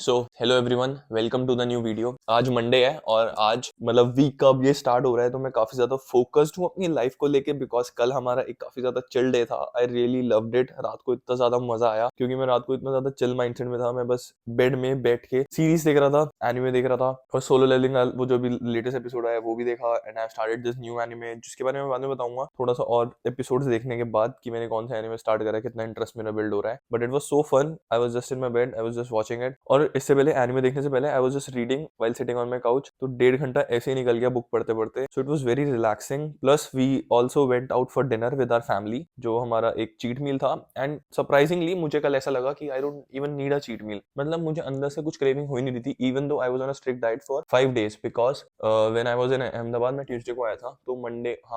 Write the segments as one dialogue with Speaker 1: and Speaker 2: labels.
Speaker 1: So hello everyone, welcome to the new video. आज Monday है और आज मतलब वीक का अब ये स्टार्ट हो रहा है, तो मैं काफी ज्यादा फोकस्ड हूँ अपनी लाइफ को लेके, बिकॉज कल हमारा एक काफी ज्यादा चिल डे था। I really loved it. रात को इतना ज्यादा मजा आया क्योंकि मैं रात को इतना ज्यादा चिल माइंडसेट में था। मैं बस बेड में बैठ के सीरीज देख रहा था, एनिमे देख रहा था, और सोलो लेवलिंग वो जो भी लेटेस्ट एपिसोड आया वो भी देखा। And I started this new anime, जिसके बारे में बाद में बताऊंगा थोड़ा सा और एपिसोड्स देखने के बाद कि मैंने कौन सा एनिमे स्टार्ट करा, कितना इंटरेस्ट मेरा बिल्ड हो रहा है। But it was so fun. I was just in my bed, I was just watching it. और इससे पहले एनिमे देखने से पहले I was just reading while sitting on my couch. तो 1.5 घंटा ऐसे ही निकल गया बुक पढ़ते पढ़ते। So it was very relaxing. Plus we also went out for dinner with our family, जो हमारा एक चीट मील था। एंड सरप्राइजिंगली मुझे कल ऐसा लगा कि I don't even need a cheat meal. मतलब मुझे अंदर से कुछ क्रेविंग हो ही नहीं रही थी, even though I was on a strict diet for 5 days, because when I was in Ahmedabad, मैं ट्यूसडे को आया था, तो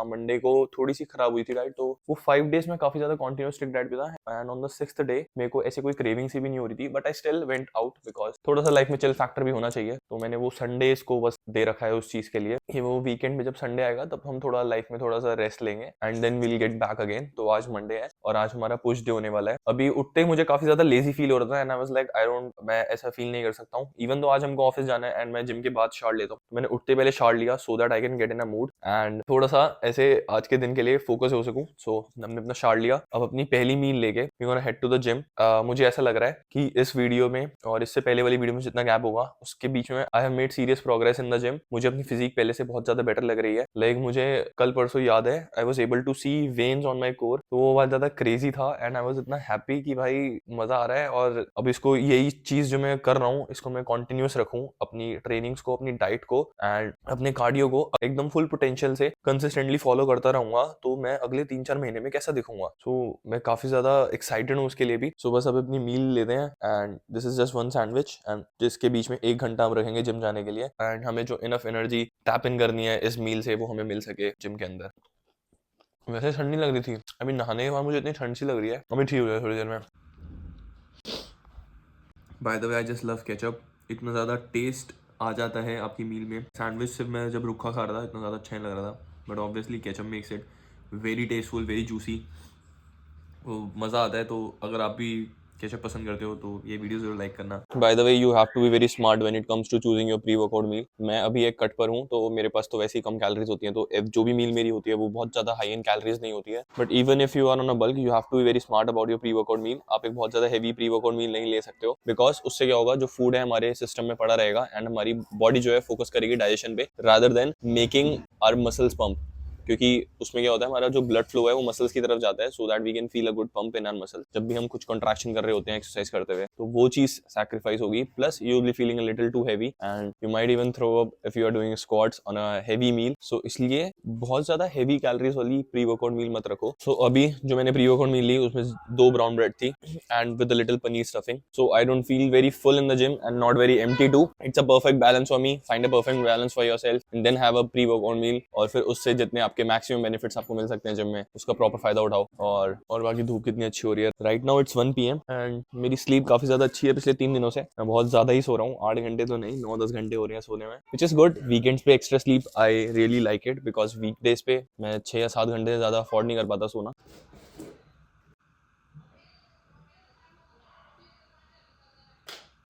Speaker 1: मंडे को थोड़ी सी खराब हुई थी डाइट। तो वो 5 days में काफी ज्यादा कॉन्टिन्यूस स्ट्रिक्ट डाइट पे था। And on the 6th day मेरे को ऐसे कोई क्रेविंग सी भी नहीं हो रही थी, but I still went out because थोड़ा सा लाइफ में चिल फैक्टर भी होना चाहिए। तो मैंने वो संडेज को बस दे रखा है उस चीज के लिए कि वो वीकेंड में जब संडे आएगा तब हम थोड़ा लाइफ में थोड़ा सा रेस्ट लेंगे and then will get back again. तो आज मंडे है और आज हमारा पुश डे होने वाला है। अभी उठते ही मुझे काफी ज्यादा लेजी फील हो रहा था, and I was like I don't, मैं ऐसा फील नहीं कर सकता हूँ। इवन दो आज हमको ऑफिस जाना है एंड मैं जिम के बाद शावर लेता हूँ, तो मैंने उठते पहले शावर लिया so that I can get in a mood and थोड़ा सा ऐसे आज के दिन के लिए फोकस हो सकूं। सो हमने अपना शावर लिया, अब अपनी पहली मील लेके we gonna head to the gym. मुझे ऐसा लग रहा है कि इस वीडियो में और इससे पहले वाली वीडियो में जितना गैप होगा उसके बीच में आई have made serious progress in the gym. मुझे अपनी फिजिक पहले से बहुत ज्यादा बेटर लग रही है। लाइक मुझे कल परसों याद है, I was able to see veins on my core, तो वो बहुत ज्यादा क्रेजी था। एंड आई वाज इतना हैप्पी कि भाई मजा आ रहा है। और अब इसको, यही चीज जो मैं कर रहा हूँ, इसको मैं कॉन्टिन्यूस रखूँ, अपनी ट्रेनिंग्स को, अपनी डाइट को एंड अपने कार्डियो को एकदम फुल पोटेंशियल से कंसिस्टेंटली फॉलो करता रहूंगा, तो मैं अगले 3-4 महीने में कैसा दिखूंगा। सो मैं काफी ज्यादा एक्साइटेड हूँ उसके लिए भी। सो बस अब अपनी मील लेते हैं and this is just one sandwich, and जिसके बीच में 1 घंटा हम रखेंगे जिम जाने के लिए। एंड हमें जो इनफ एनर्जी टैप इन करनी है इस मील से, वो हमें मिल सके जिम के अंदर। वैसे ठंड नहीं लग रही थी, अभी नहाने के बाद मुझे इतनी ठंड सी लग रही है, अभी ठीक हो जाए थोड़ी देर में। Bye the way, I just love ketchup. इतना ज़्यादा टेस्ट आ जाता है आपकी मील में। सैंडविच सिर्फ मैं जब रुखा खा रहा था इतना ज़्यादा अच्छा नहीं लग रहा था, but obviously ketchup makes it very tasteful, very juicy. वो मज़ा आता है। तो अगर आप भी केचप पसंद करते हो तो ये वीडियो जरूर लाइक करना। By the way, you have to be very smart when it comes to choosing your pre workout meal. मैं अभी एक कट पर हूँ, तो मेरे पास तो वैसे ही कम कैलोरीज होती हैं, तो जो भी मील मेरी होती है वो बहुत ज्यादा हाई इन कैलोरीज नहीं होती है। But even if you are on a bulk, you have to be very smart about your pre workout meal. आप एक बहुत ज्यादा हैवी प्री वर्कआउट मील नहीं ले सकते हो, बिकॉज उससे क्या होगा, जो फूड है हमारे सिस्टम में पड़ा रहेगा एंड हमारी बॉडी जो है फोकस करेगी डाइजेशन पे rather than making our muscles pump. क्योंकि उसमें क्या होता है, हमारा जो ब्लड फ्लो है वो मसल्स की तरफ जाता है, so that we can feel a good pump in our muscle. जब भी हम कुछ कंट्रैक्शन कर रहे होते हैं एक्सरसाइज करते हुए, तो वो चीज सैक्रिफाइस होगी। Plus you will be feeling a little too heavy and you might even throw up if you are doing squats on a heavy meal. So इसलिए बहुत ज्यादा हैवी कैलोरीज वाली प्री वर्कआउट मील मत रखो। सो अभी जो मैंने प्री वर्कआउट मील ली उसमें 2 ब्राउन ब्रेड थी and with a little paneer stuffing. So I don't feel very full in the gym and not very empty too. It's a perfect balance for me. Find a perfect balance for yourself and then have a pre workout meal, और फिर उससे जितने आपके maximum benefits आपको मिल सकते हैं gym में, उसका प्रॉपर फायदा उठाओ। और बाकी धूप कितनी अच्छी हो रही है। Right now it's 1 PM and मेरी स्लीप काफी ज्यादा अच्छी है पिछले 3 दिनों से। मैं बहुत ज्यादा ही सो रहा हूँ, 8 घंटे तो नहीं, 9-10 घंटे हो रहे हैं सोने में, विच इज गुड। वीकेंड्स पे extra sleep I really like it, because weekdays पे मैं 6 या 7 घंटे से ज्यादा अफोर्ड नहीं कर पाता सोना।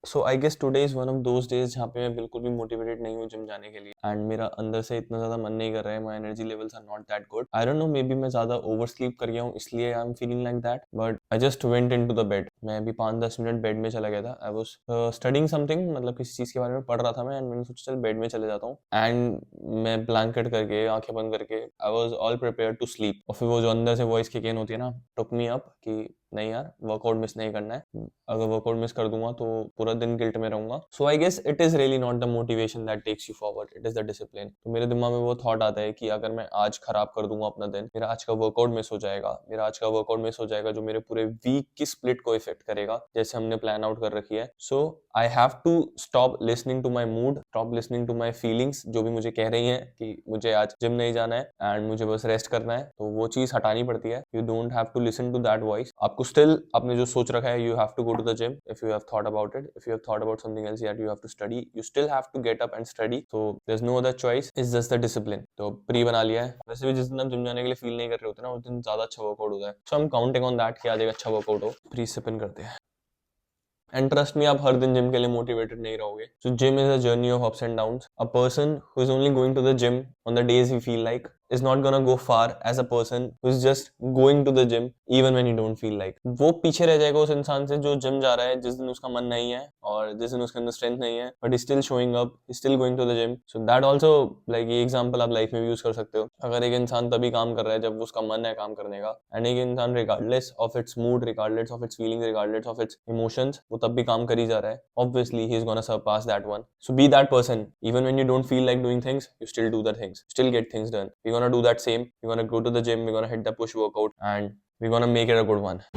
Speaker 1: So I guess today is one of those days जहाँ पे मैं बिल्कुल भी मोटिवेटेड नहीं हूँ जिम जाने के लिए, एंड मेरा अंदर से इतना ज्यादा मन नहीं कर रहा है। My energy levels are not that good. I don't know, maybe मैं ज्यादा ओवर स्लीप कर गया हूँ इसलिए I am feeling like that, but I just went into the bed. मैं अभी 5-10 मिनट बेड में चला गया था। आई वॉज स्टडिंग समथिंग, मतलब किसी चीज के बारे में पढ़ रहा था मैं, एंड मैंने सोचा चल बेड में चले जाता हूँ। एंड मैं ब्लैंकेट करके आंखें बंद करके I was all prepare to sleep. और फिर वो जो अंदर से वॉइस की केन होती है ना, टुक मी अप कि नहीं यार, वर्कआउट मिस नहीं करना है। अगर वर्कआउट मिस कर दूंगा तो पूरा दिन गिल्ट में रहूंगा। So I guess it is really not the motivation that takes you forward, it is the discipline. तो मेरे दिमाग में वो थॉट आता है कि अगर मैं आज खराब कर दूंगा अपना दिन, मेरा आज का वर्कआउट मिस हो जाएगा, मेरा आज का वर्कआउट मिस हो जाएगा, जो मेरे पूरे वीक की स्प्लिट को इफेक्ट करेगा जैसे हमने प्लान आउट कर रखी है। So I have to stop listening to my mood, stop listening to my feelings, जो भी मुझे कह रही है कि मुझे आज जिम नहीं जाना है एंड मुझे बस रेस्ट करना है, तो वो चीज हटानी पड़ती है। You don't have to listen to that voice. आपको स्टिल आपने जो सोच रखा है, you have to go to the gym if you have thought about it, if you have thought about something else that you have to study, you still have to get up and study, so there's no other choice, it's just the discipline। तो pre बना लिया है। वैसे भी जिस दिन आप gym जाने के लिए फील नहीं कर रहे होते ना, उस दिन ज्यादा अच्छा वर्कआउट होता है। So I am counting on that कि आज एक अच्छा वर्कआउट हो। प्री सिप इन करते हैं। एंड ट्रस्ट मी, आप हर दिन जिम के लिए मोटिवेटेड नहीं रहोगे. So gym is a journey of ups and downs. A person who is only going to the gym on the days he feel like is not gonna go far as a person who is just going to the gym even when you don't feel like. वो पीछे रह जाएगा उस इंसान से जो gym जा रहा है जिस दिन उसका मन नहीं है और जिस दिन उसके अंदर स्ट्रेंथ नहीं है, but still showing up, still going to the gym. So that also, like ये एग्जांपल आप लाइफ में भी यूज कर सकते हो. अगर एक इंसान तभी काम कर रहा है जब उसका मन है काम करने का, एंड एक इंसान regardless of its mood, regardless of its feelings, regardless of its emotions, वो तब भी काम कर ही जा रहा है, obviously he is gonna surpass that one. So be that person. Even when you don't feel like doing things, you still do the things, still get things done. We're gonna do that same. We're gonna go to the gym, we're gonna hit the push workout, and we're gonna make it a good one.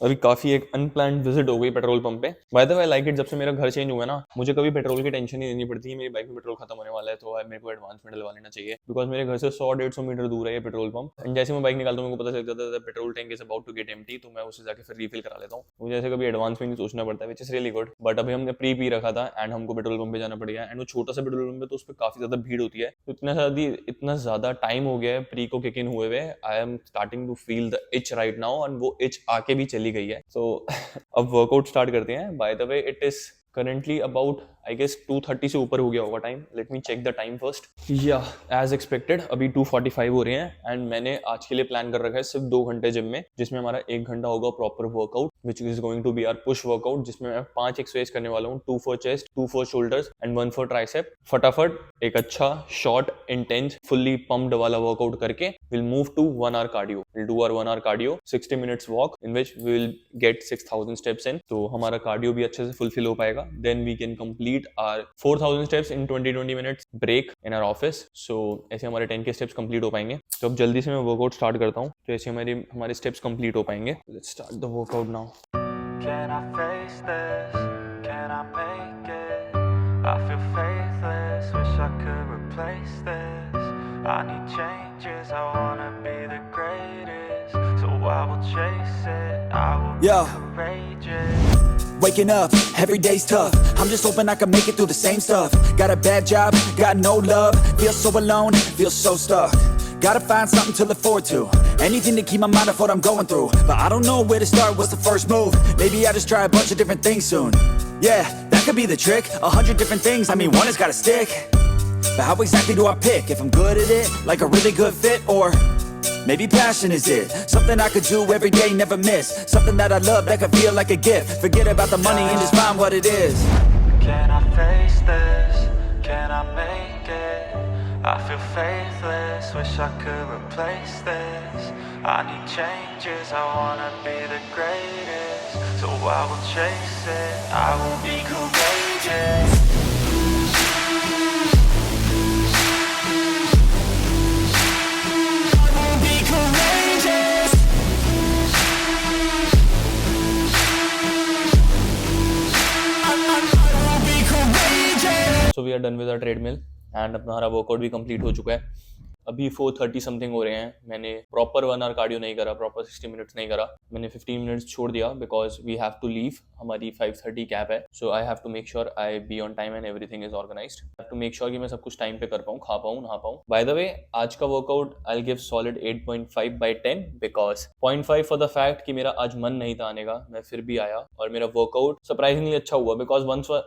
Speaker 1: अभी काफी एक unplanned visit हो गई petrol pump पे. Bye the way, I like it. जब से मेरा घर चेंज हुआ ना, मुझे कभी पेट्रोल की टेंशन ही नहीं पड़ती. मेरी बाइक में पेट्रोल खत्म होने वाला है तो मेरे को एडवांस में डलवा लेना चाहिए, बिकॉज मेरे घर से 100-150 मीटर दूर है ये पेट्रोल पंप. एंड जैसे मैं बाइक निकालता हूँ मेरे को पता चल जाता है petrol tank is about to get empty, तो मैं उससे जाकर फिर रीफिल करा लेता हूँ. मुझे ऐसे कभी एडवांस में नहीं सोचना पड़ता है, which is really good. But अभी हमने प्री पी रखा था एंड हमको पेट्रोल पंप पे जाना पड़ गया. एंड वो छोटा सा पेट्रोल पंप है तो उस पर काफी ज्यादा भीड़ होती है. तो इतना ज्यादा टाइम हो गया है प्री को किक इन हुए हुए. I am starting to feel the itch right now, and वो इच आके भी चली गई है. सो अब वर्कआउट स्टार्ट करते हैं. Bye the way, it is currently about I guess 2:30 से ऊपर हो गया होगा time. Let me check the time first. Yeah as expected अभी 2:45 हो रहे हैं. एंड मैंने आज के लिए प्लान कर रखा है सिर्फ 2 घंटे जिम में, जिसमें हमारा 1 घंटा होगा proper workout, which is going to be our push workout, जिसमें मैं 5 एक्सरसाइज करने वाला हूँ. 2 for chest, 2 for shoulders and 1 for tricep. फटाफट एक अच्छा शॉर्ट इंटेंस फुल्ली पम्प्ड वाला वर्कआउट करके will move to 1 hour cardio. Will do our 1 hour cardio, 60 minutes walk in which we will get 6000 steps in. तो हमारा cardio भी अच्छे से फुलफिल हो पाएगा. Then we can complete our 4000 steps in 20 minutes break in our office. So ऐसे हमारे 10K steps complete हो पाएंगे. तो अब जल्दी से मैं वर्कआउट स्टार्ट करता हूँ तो ऐसे हमारे steps complete हो पाएंगे. Let's start the workout now. Can I face this? Can I make it? I feel faithless, wish I could replace this. I need changes, I wanna be the greatest. So I will chase it, I will be courageous.
Speaker 2: Waking up, every day's tough. I'm just hoping I can make it through the same stuff. Got a bad job, got no love. Feel so alone, feel so stuck. Gotta find something to look forward to. Anything to keep my mind off what I'm going through. But I don't know where to start, what's the first move? Maybe I just try a bunch of different things soon. Yeah, that could be the trick. 100 different things, I mean one has gotta stick. But how exactly do I pick? If I'm good at it, like a really good fit, or maybe passion is it? Something I could do every day, never miss. Something that I love, that could feel like a gift. Forget about the money and just find what it is.
Speaker 3: Can I face this? Can I make it? I feel faithless, wish I could replace this. I need changes, I wanna be the greatest. So I will chase it, I will be courageous.
Speaker 1: So we are done with our treadmill and अपना हमारा workout भी complete हो चुका है. अभी 4:30 something हो रहे हैं. मैंने प्रॉपर 1 hour कार्डियो नहीं करा, प्रॉपर 60 मिनट्स नहीं करा. मैंने 15 मिनट्स छोड़ दिया because we have to leave. हमारी 5:30 कैब है. So I have to make sure I be on time and everything is organised. I have to make sure कि मैं सब कुछ टाइम पे कर पाऊँ, खा पाऊँ, नहा पाऊँ. बाय द वे, आज का workout I will give solid 8.5 by 10 because 0.5 for the fact कि मेरा आज मन नहीं था आने का, मैं फिर भी आया और मेरा वर्कआउट सरप्राइजिंगली अच्छा हुआ. Because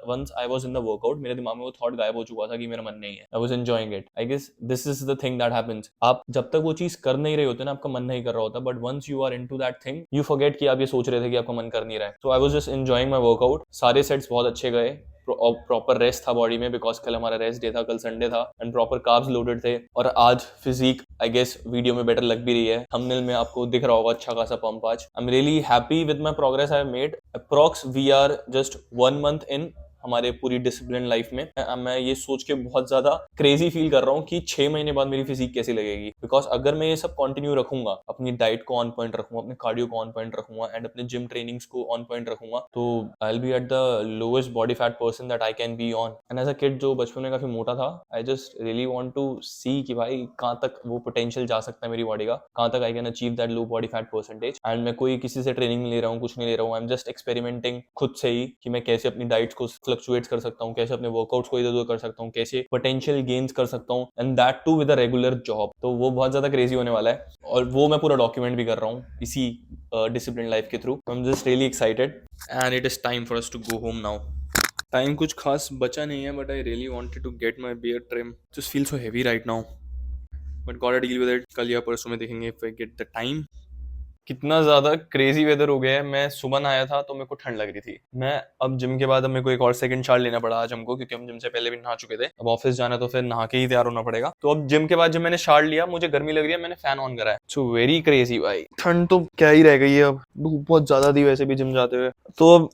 Speaker 1: once I was in the workout मेरे दिमाग में वो थॉट गायब हो चुका था कि मेरा मन नहीं है. I was enjoying it. I guess this is the thing that happens. आप जब तक वो चीज कर नहीं रहे होते ना, आपका मन नहीं कर रहा होता, but once you are into that thing you forget कि आप ये सोच रहे थे कि आपका मन कर नहीं रहा है. So I was just enjoying my workout. सारे सेट्स बहुत अच्छे गए. प्रॉपर रेस्ट था बॉडी में बिकॉज कल हमारा रेस्ट डे था, कल संडे था. एंड प्रॉपर कार्ब्स लोडेड थे. और आज फिजिक आई गेस वीडियो में बेटर लग भी रही है. थंबनेल में आपको दिख रहा होगा अच्छा खासा पंप आज. I am really happy with my progress I have made. Approx we are just 1 month इन हमारे पूरी डिसिप्लिन लाइफ में. मैं ये सोच के बहुत ज्यादा क्रेजी फील कर रहा हूँ कि 6 महीने बाद मेरी फिजिक कैसी लगेगी. बिकॉज अगर मैं ये सब कंटिन्यू रखूंगा, अपनी डाइट को ऑन पॉइंट रखूंगा, अपने कार्डियो को ऑन पॉइंट रखूंगा एंड अपने जिम ट्रेनिंग्स को ऑन पॉइंट रखूंगा, तो I will be at the lowest body fat person that I can be on. And as a kid जो बचपन में काफी मोटा था, I just really want to see कि भाई कहाँ तक वो पोटेंशियल जा सकता है मेरी बॉडी का, कहाँ तक I can achieve that low body fat percentage. And मैं कोई किसी से ट्रेनिंग ले रहा हूँ, कुछ नहीं ले रहा हूँ. आई एम जस्ट एक्सपेरिमेंटिंग खुद से ही कि मैं कैसे अपनी डाइट्स को फ्लक्चुएट्स कर सकता हूँ, कैसे अपने वर्कआउट्स को इधर उधर कर सकता हूँ, कैसे पोटेंशियल गेन्स कर सकता हूँ, and that too with a regular job. तो वो बहुत ज्यादा क्रेजी होने वाला है और वो मैं पूरा डॉक्यूमेंट भी कर रहा हूँ इसी डिसिप्लिन लाइफ के through. I am just really excited and it is time for us to go home now. Time कुछ खास बचा नहीं है, but I really wanted to get my beard trim. Just feel so heavy right now, but got to deal with it. कल या परसों में देखेंगे if I get the time. कितना ज्यादा क्रेजी वेदर हो गया है। मैं सुबह नहाया था तो मेरे को ठंड लग रही थी। मैं अब जिम के बाद अब मेरे को एक और सेकंड शावर लेना पड़ा आज हमको, क्योंकि हम जिम से पहले भी नहा चुके थे। अब ऑफिस जाना तो फिर नहा के ही तैयार होना पड़ेगा। तो अब जिम के बाद जब मैंने शावर लिया मुझे गर्मी लग रही है, मैंने फैन ऑन करा है। सो वेरी क्रेजी भाई। ठंड तो क्या ही रह गई है, अब धूप बहुत ज्यादा थी वैसे भी जिम जाते हुए। तो अब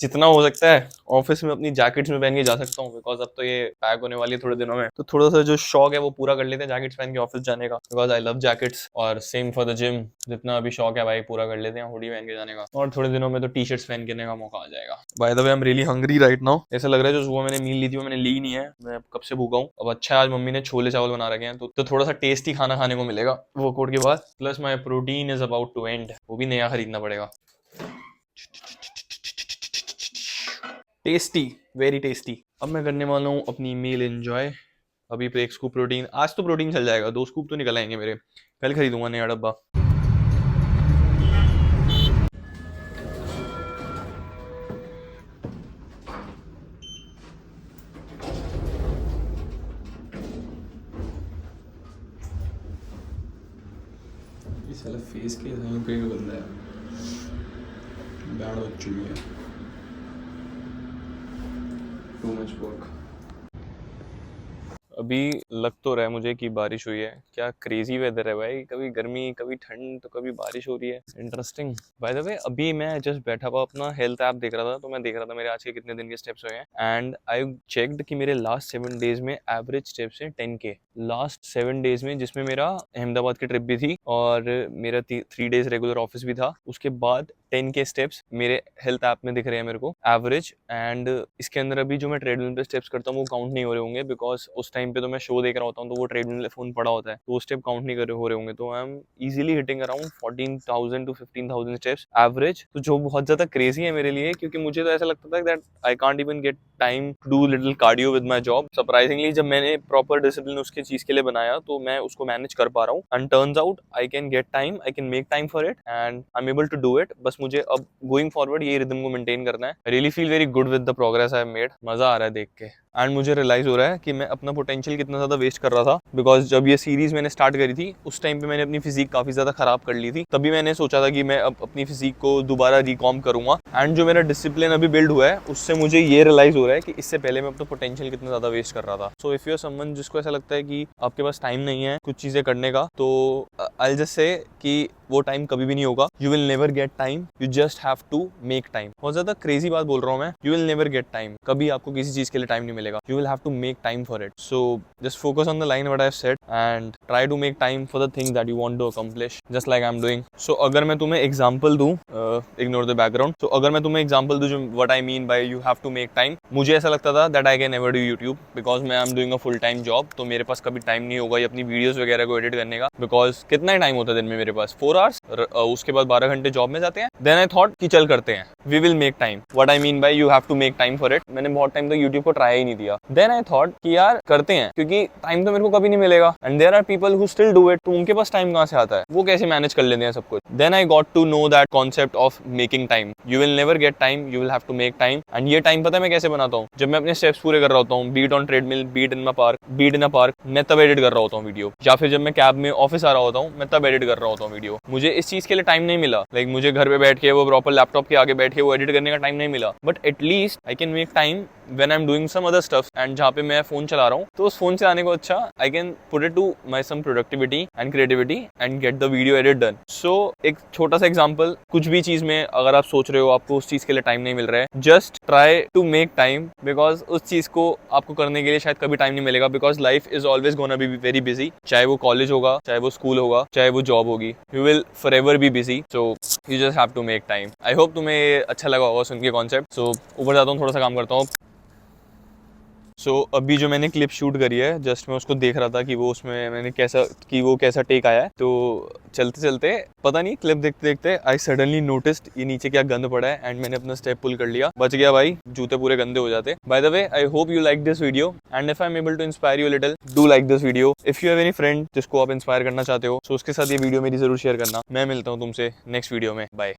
Speaker 1: जितना हो सकता है ऑफिस में अपनी जैकेट्स में पहन के जा सकता हूँ, बिकॉज अब तो ये पैक होने वाली है थोड़े दिनों में। तो थोड़ा सा जो शौक है वो पूरा कर लेते हैं जैकेट्स पहन के ऑफिस जाने का, बिकॉज आई लव जैकेट्स। और सेम फॉर द जिम, जितना अभी शौक है भाई पूरा कर लेते हैं हुडी पहन के जाने का। और थोड़े दिनों में तो टी शर्ट्स पहन के का मौका आ जाएगा। Bye the way I am really hungry right now. ऐसा लग रहा है जो सुबह मैंने मील ली थी वो मैंने ली नहीं है, मैं कब से भूखा हूँ। अब अच्छा है आज मम्मी ने छोले चावल बना रखे हैं तो थोड़ा सा टेस्टी खाना खाने को मिलेगा वर्कआउट के बाद। Plus my protein is about to end, वो भी नया खरीदना पड़ेगा। Tasty, very tasty. अब मैं करने वाला हूँ अपनी मील एंजॉय। अभी पे 1 स्कूप प्रोटीन, आज तो प्रोटीन चल जाएगा, 2 स्कूप तो निकल आएंगे मेरे। कल खरीदूंगा नया डब्बा। साला फेस के यहीं पे बंदा है, बैंड बज चुकी है। Too much work. अभी लग तो रहा है मुझे कि बारिश हुई है। क्या क्रेजी वेदर है भाई, कभी गर्मी कभी ठंड तो कभी बारिश हो रही है। इंटरेस्टिंग। बाय द वे अभी मैं जस्ट बैठा हुआ अपना हेल्थ ऐप देख रहा था, तो मैं देख रहा था मेरे आज के कितने दिन के स्टेप्स हुए हैं। एंड आई चेक्ड कि मेरे लास्ट 7 डेज में एवरेज स्टेप्स हैं 10K। लास्ट 7 डेज में, जिसमें मेरा अहमदाबाद की ट्रिप भी थी और मेरा 3 डेज रेगुलर ऑफिस भी था, उसके बाद 10K स्टेप्स मेरे हेल्थ ऐप में दिख रहे हैं मेरे को एवरेज। एंड इसके अंदर अभी जो मैं ट्रेडमिल पे स्टेप्स करता हूँ वो काउंट नहीं हो रहे होंगे, बिकॉज उस टाइम पे तो मैं शो देख रहा होता हूँ तो वो ट्रेडमिल फोन पड़ा होता है, तो वो स्टेप काउंट नहीं हो रहे होंगे। तो I am easily hitting around 14,000 to 15,000 steps average, तो जो बहुत ज्यादा क्रेजी है मेरे लिए, क्योंकि मुझे तो ऐसा लगता था that I can't even get time to do little cardio with my job. Surprisingly जब मैंने प्रॉपर डिसिप्लिन उसके चीज के लिए बनाया तो मैं उसको मैनेज कर पा रहा हूँ। And turns out I can get time, I can make time for it and I am able to do it. बस मुझे अब गोइंग फॉरवर्ड ये रिदम को मेंटेन करना है। I really feel very good with the progress I have made. मजा आ रहा है देख के। एंड मुझे रियलाइज हो रहा है कि मैं अपना पोटेंशियल कितना ज्यादा वेस्ट कर रहा था, बिकॉज जब ये सीरीज मैंने स्टार्ट करी थी उस टाइम पे मैंने अपनी फिजिक काफी ज्यादा खराब कर ली थी। तभी मैंने सोचा था कि मैं अब अपनी फिजिक को दोबारा रिकॉम करूंगा। एंड जो मेरा डिसिप्लिन अभी बिल्ड हुआ है उससे मुझे ये रियलाइज हो रहा है कि इससे पहले मैं अपना पोटेंशियल कितना ज्यादा वेस्ट कर रहा था। So if you are someone जिसको ऐसा लगता है कि आपके पास टाइम नहीं है कुछ चीजें करने का, तो आई जस्ट से कि वो टाइम कभी भी नहीं होगा। You will never get time, you just have to make time. बहुत ज्यादा क्रेजी बात बोल रहा हूँ मैं। You will never get time, कभी आपको किसी चीज के लिए टाइम नहीं मिलेगा। You will have to make time for it. So just focus on the line what I have said and try to make time for the things that you want to accomplish, just like I am doing. So अगर मैं तुम्हें example दूं, ignore the background. तो अगर मैं तुम्हें example दूं जो what I mean by you have to make time, मुझे ऐसा लगता था that I can never do YouTube because मैं I am doing a full time job, तो मेरे पास कभी टाइम नहीं होगा ये अपनी वीडियोस वगैरह को एडिट करने का, बिकॉज कितना टाइम होता है दिन में मेरे पास, 4 आवर्स, उसके बाद 12 घंटे जॉब में जाते हैं। देन आई थॉट कि चल करते हैं, we will make time. What I mean by you have to make time for it, मैंने बहुत टाइम तक यूट्यूब को ट्राई ही नहीं दिया। देन आई थॉट कि यार करते हैं, क्योंकि टाइम तो मेरे को कभी नहीं मिलेगा and there are people who still do it, तो उनके पास टाइम कहाँ से आता है, वो कैसे मैनेज कर लेते हैं सब कुछ। Then I got to know that concept of making time. You will never get time, you will have to make time. And ये टाइम पता है मैं कैसे बनाता हूँ, जब मैं अपने स्टेप्स पूरे कर रहा होता हूँ, be it on treadmill, be it in a park, मैं तब एडिट कर रहा होता हूँ वीडियो, या फिर जब मैं कैब में ऑफिस आ रहा होता हूँ मैं तब एडिट कर रहा होता हूँ वीडियो। मुझे इस चीज के लिए टाइम नहीं मिला, लाइक मुझे घर पे बैठ के वो प्रॉपर लैपटॉप के आगे बैठ के वो एडिट करने का टाइम नहीं मिला, but at least I can make time when I am doing some other stuff. And जहाँ पे मैं फोन चला रहा हूँ तो उस फोन चलाने को अच्छा I can put it to my some productivity and creativity and get the video edit done. So एक छोटा सा एग्जांपल, कुछ भी चीज में अगर आप सोच रहे हो आपको उस चीज के लिए टाइम नहीं मिल रहा है, just try to make time, because उस चीज को आपको करने के लिए शायद कभी टाइम नहीं मिलेगा, because life is always gonna be very busy. चाहे वो कॉलेज होगा, चाहे वो स्कूल होगा, चाहे वो जॉब होगी, you will forever be busy. So you just have to make time. I hope तुम्हें अच्छा लगा होगा सुन के कॉन्सेप्ट। सो ऊपर जाता हूँ, थोड़ा सा काम करता हूँ। सो अभी जो मैंने क्लिप शूट करी है, जस्ट मैं उसको देख रहा था कि वो उसमें मैंने कैसा टेक आया है। तो चलते चलते पता नहीं, क्लिप देखते देखते आई सडनली नोटिस्ड ये नीचे क्या गंद पड़ा है, एंड मैंने अपना स्टेप पुल कर लिया। बच गया भाई, जूते पूरे गंदे हो जाते। By the way, I hope you like this video, and if I am able to inspire you little, do like this video. If you have any friend जिसको आप इंस्पायर करना चाहते हो, सो उसके साथ ये वीडियो मेरी जरूर शेयर करना। मैं मिलता हूँ तुमसे नेक्स्ट वीडियो में। बाय।